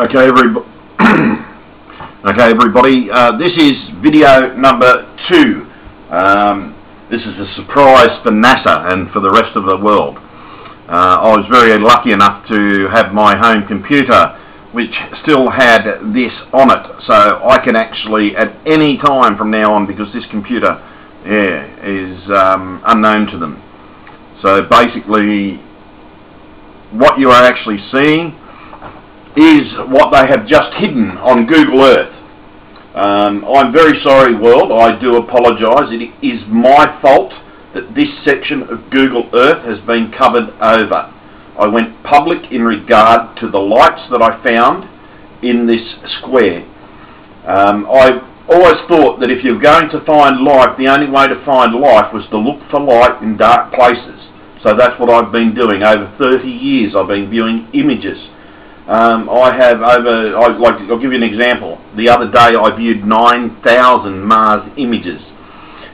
Okay, everybody. This is video number 2. This is a surprise for NASA and for the rest of the world. I was very lucky enough to have my home computer, which still had this on it, so I can actually at any time from now on, because this computer is unknown to them. So basically, what you are actually seeing is what they have just hidden on Google Earth. I'm very sorry, world. I do apologise. It is my fault that this section of Google Earth has been covered over. I went public in regard to the lights that I found in this square. I always thought that if you're going to find life, the only way to find life was to look for light in dark places. So that's what I've been doing. Over 30 years I've been viewing images. I'll give you an example. The other day I viewed 9,000 Mars images.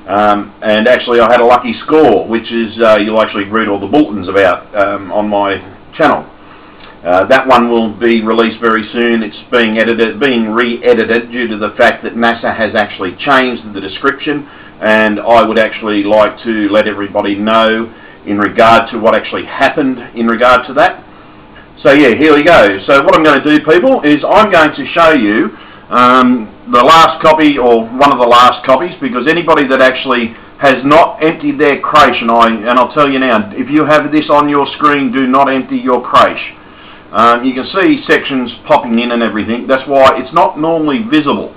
And actually I had a lucky score, which is you'll actually read all the bulletins about on my channel. That one will be released very soon. It's being re-edited due to the fact that NASA has actually changed the description, and I would actually like to let everybody know in regard to what actually happened in regard to that. So yeah, here we go. So what I'm going to do, people, is I'm going to show you the last copy, or one of the last copies, because anybody that actually has not emptied their creche, and I'll tell you now, if you have this on your screen, do not empty your creche. You can see sections popping in and everything. That's why it's not normally visible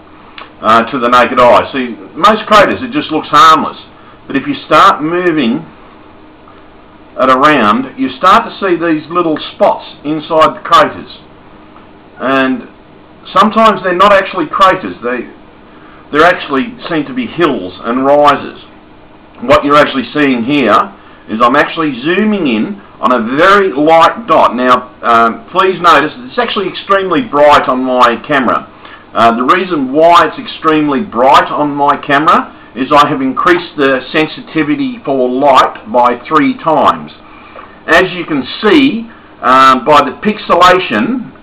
to the naked eye. See, most craters, it just looks harmless. But if you start moving it around, you start to see these little spots inside the craters. And sometimes they're not actually craters. They actually seem to be hills and rises. What you're actually seeing here is I'm actually zooming in on a very light dot. Now, please notice it's actually extremely bright on my camera. The reason why it's extremely bright on my camera is I have increased the sensitivity for light by 3 times. As you can see by the pixelation,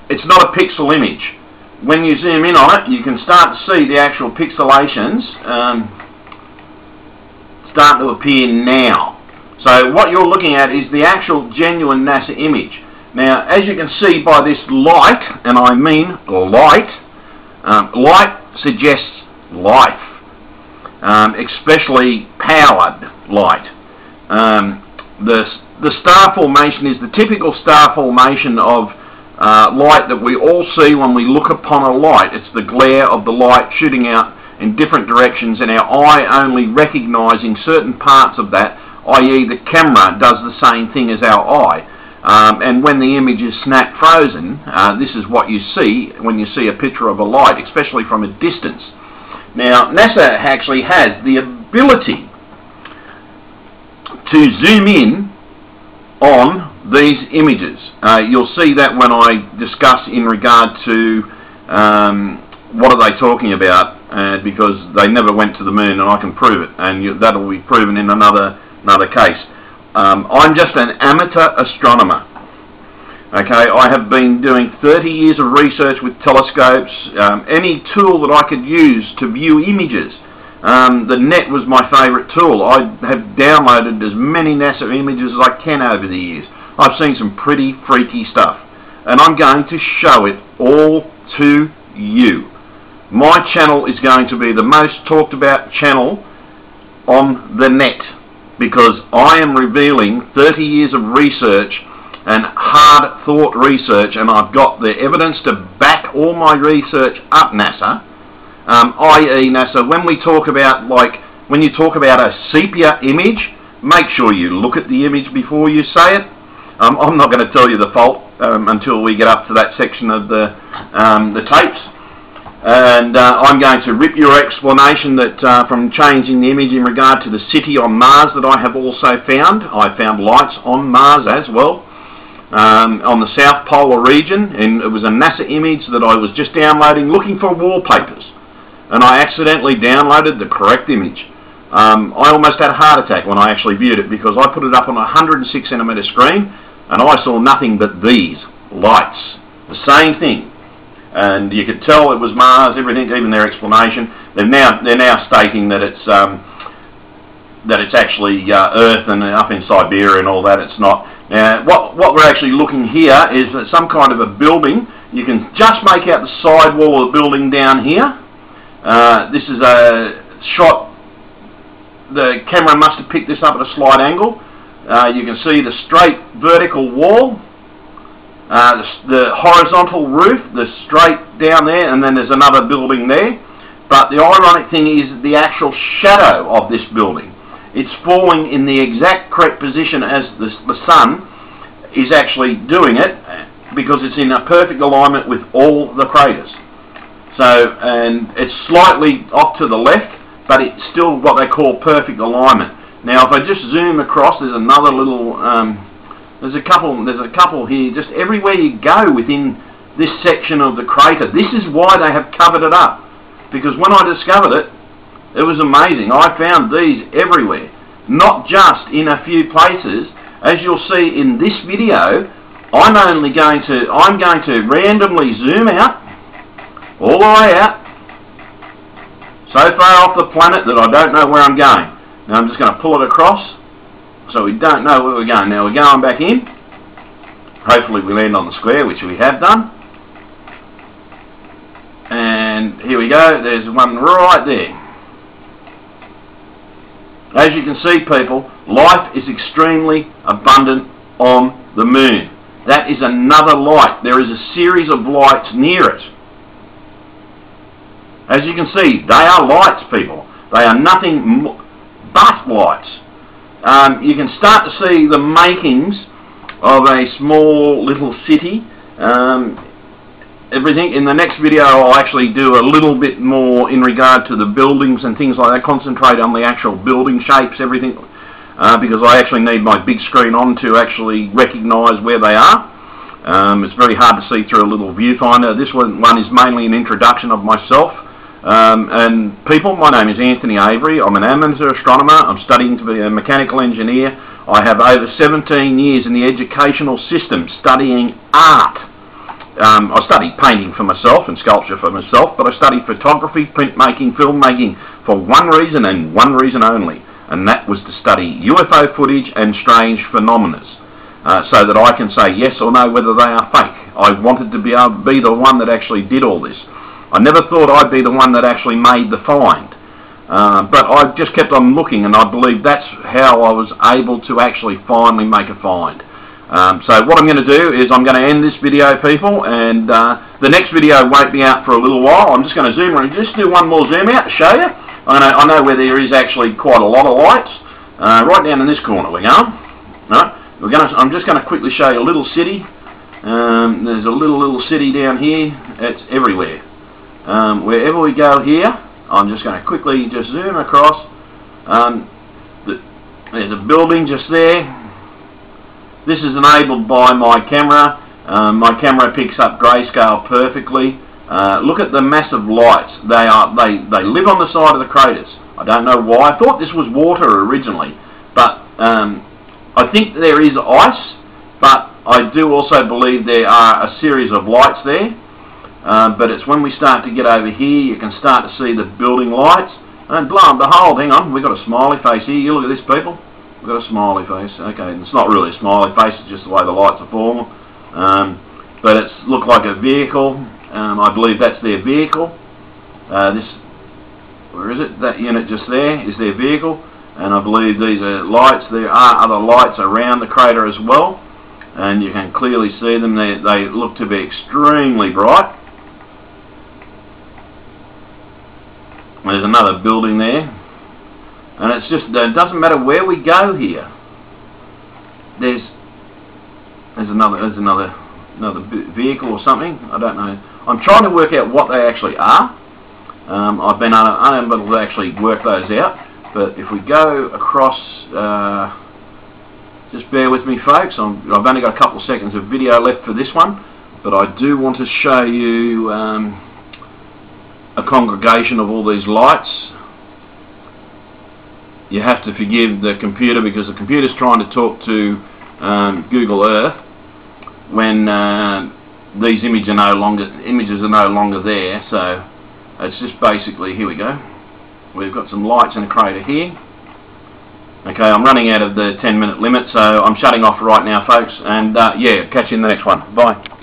it's not a pixel image. When you zoom in on it, you can start to see the actual pixelations start to appear now. So what you're looking at is the actual genuine NASA image. Now, as you can see by this light, and I mean light, light suggests life, especially powered light. The star formation is the typical star formation of light that we all see when we look upon a light. It's the glare of the light shooting out in different directions, and our eye only recognizing certain parts of that, i.e. the camera does the same thing as our eye. And when the image is snap frozen, this is what you see when you see a picture of a light, especially from a distance. Now, NASA actually has the ability to zoom in on these images. You'll see that when I discuss in regard to what are they talking about, because they never went to the moon, and I can prove it, and that'll be proven in another case. I'm just an amateur astronomer. Okay, I have been doing 30 years of research with telescopes, any tool that I could use to view images. The net was my favourite tool. I have downloaded as many NASA images as I can over the years. I've seen some pretty freaky stuff, and I'm going to show it all to you. My channel is going to be the most talked about channel on the net, because I am revealing 30 years of research and hard thought research, and I've got the evidence to back all my research up, NASA. I.e. NASA, when we talk about, when you talk about a sepia image, make sure you look at the image before you say it. I'm not going to tell you the fault until we get up to that section of the tapes. And I'm going to rip your explanation that from changing the image in regard to the city on Mars that I have also found. I found lights on Mars as well, on the South Polar region, and it was a NASA image that I was just downloading looking for wallpapers, and I accidentally downloaded the correct image. I almost had a heart attack when I actually viewed it, because I put it up on a 106cm screen and I saw nothing but these lights The same thing. And you could tell it was Mars, everything, even their explanation. They're now stating that it's actually Earth and up in Siberia and all that. It's not. Now, what we're actually looking here is some kind of a building. You can just make out the side wall of the building down here. This is a shot. The camera must have picked this up at a slight angle. You can see the straight vertical wall. The horizontal roof, the straight down there, and then there's another building there. But the ironic thing is the actual shadow of this building. It's falling in the exact correct position as the sun is actually doing it, because it's in a perfect alignment with all the craters. So, and it's slightly off to the left, but it's still what they call perfect alignment. Now, if I just zoom across, there's another little. There's a couple here, just everywhere you go within this section of the crater. This is why they have covered it up, because when I discovered it, it was amazing. I found these everywhere, not just in a few places. As you'll see in this video, I'm going to randomly zoom out, all the way out, so far off the planet that I don't know where I'm going. Now I'm just going to pull it across, so we don't know where we're going. Now we're going back in. Hopefully we land on the square, which we have done. And here we go. There's one right there. As you can see, people, life is extremely abundant on the moon. That is another light. There is a series of lights near it. As you can see, they are lights, people. They are nothing but lights. You can start to see the makings of a small little city. Everything. In the next video I'll actually do a little bit more in regard to the buildings and things like that, concentrate on the actual building shapes, everything, because I actually need my big screen on to actually recognise where they are. It's very hard to see through a little viewfinder. This one is mainly an introduction of myself. And people, my name is Anthony Avery. I'm an amateur astronomer. I'm studying to be a mechanical engineer. I have over 17 years in the educational system studying art. I studied painting for myself and sculpture for myself, but I studied photography, printmaking, filmmaking for one reason and one reason only, and that was to study UFO footage and strange phenomena, so that I can say yes or no whether they are fake. I wanted to be able to be the one that actually did all this. I never thought I'd be the one that actually made the find, but I just kept on looking, and I believe that's how I was able to actually finally make a find. So what I'm going to do is I'm going to end this video, people, and the next video won't be out for a little while. I'm just going to zoom in, just do one more zoom out to show you. I know where there is actually quite a lot of lights. Right down in this corner we're going. Right, I'm just going to quickly show you a little city. There's a little city down here. It's everywhere. Wherever we go here, I'm just going to quickly just zoom across. There's a building just there. This is enabled by my camera. My camera picks up grayscale perfectly. Look at the massive lights. They live on the side of the craters. I don't know why. I thought this was water originally, but I think there is ice. But I do also believe there are a series of lights there. But it's when we start to get over here, you can start to see the building lights. And lo and behold, hang on, we've got a smiley face here. You look at this, people. We've got a smiley face. Okay, it's not really a smiley face, it's just the way the lights are formed. But it's looked like a vehicle. I believe that's their vehicle. Where is it? That unit just there is their vehicle. And I believe these are lights. There are other lights around the crater as well. And you can clearly see them. They look to be extremely bright. There's another building there. And it's just, it doesn't matter where we go here. There's another vehicle or something. I don't know. I'm trying to work out what they actually are. I've been unable to actually work those out. But if we go across, just bear with me, folks. I've only got a couple of seconds of video left for this one, but I do want to show you a congregation of all these lights. You have to forgive the computer because the computer's trying to talk to Google Earth when these images are no longer there, so it's just basically, here we go, we've got some lights in a crater here. Okay, I'm running out of the 10-minute limit, so I'm shutting off right now, folks, and yeah, catch you in the next one. Bye.